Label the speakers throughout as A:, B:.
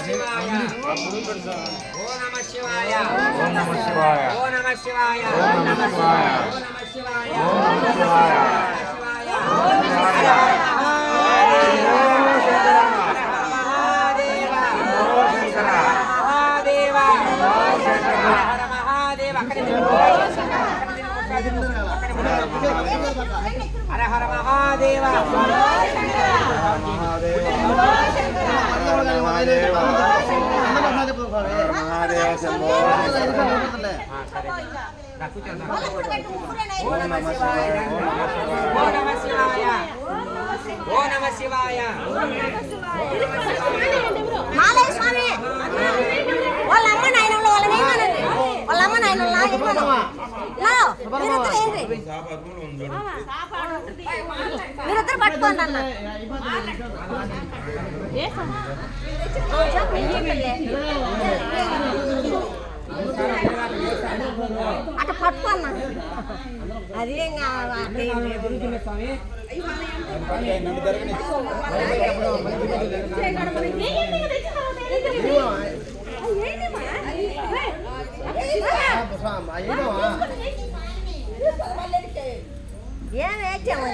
A: శివాయ ఓ నమ శివాయ
B: ఓం నమః శివాయ
A: ఓ నమ శివాయ
B: ఓం నమః శివాయ
A: ఓ నమ శివాయ
B: ఓం నమః శివాయ
A: ఓ నమ శివాయ హర హర మహాదేవ
B: మహాదేవ శంభో
A: ఓ నమ శివాయ ఓ నమ శివాయ ఓ నమ శివాయ
C: మాలయ స్వామి వాళ్ళ అమ్మ నాయనలో వాళ్ళ అమ్మ నాయనలా మీరిద్దరు పట్టుకోండి అన్న అట్ట పట్టుకోన్న అదేం కావాలి
A: స్వామి
C: ఏం వేచాము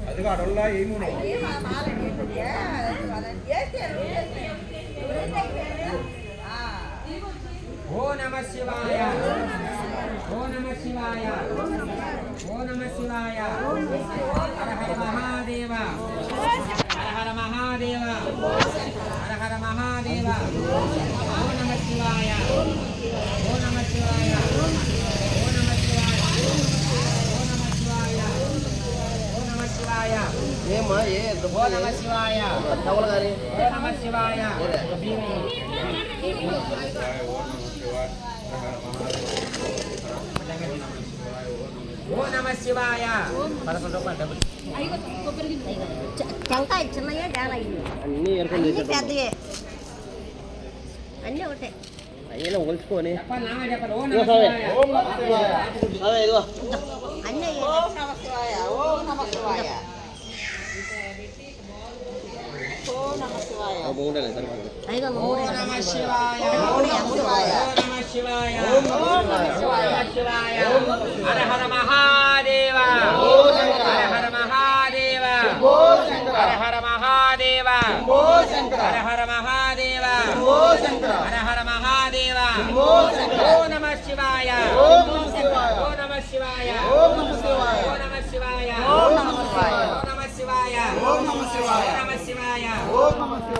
B: అది అడల్లా ఏమో
A: ఓ నమ శివాయ ఓ నమ శివాయ ఓ నమ శివాయ హర హర మహాదేవ హర హర మహాదేవ హర హర మహాదేవ ఓ నమ శివాయ ఓ నమ శివాయ ఓ నమ శివాయ ఓ నమ శివాయ ఓ నమ శివాయ
D: ఏమా ఏ
A: ఓ నమ శివాయ
D: డబుల్ గాని
A: ఓ నమ శివాయ ఓ నమ శివాయ 11 రూపాయలు డబ్బులు
C: టెంకాయ చిన్నయే డాలా
D: అన్ని ఏర్కొని
C: అన్ని పెద్దయే అన్నీ ఒకటే
D: అయ్యేలా ఒలుచుకొని
A: చెప్పండి నామే చెప్పండి ఓ నమ శివాయ
D: ఓం నమ శివాయ అదే ఇదిగో
C: అన్నీ
E: ఓం నమ శివాయ ఓం నమ శివాయ ఓం నమ శివాయ
D: బాగుండాలి సరిపోతుంది
C: ఐదో
A: ఓ నమ శివాయ
E: ఓం నమ శివాయ
A: ఓ నమ శివాయ ఓం నమ శివాయ హర హర మహాదేవ హర హర మహాదేవ హర హర మహాదేవ హర హర మహాదేవ హర హర మహాదేవ ఓ నమ శివాయ ఓ నమ శివాయ ఓ నమ శివాయ ఓ నమ శివాయ ఓ నమ శివాయ ఓ నమ శివాయ ఓ నమ శివాయ ఓ నమ శివాయ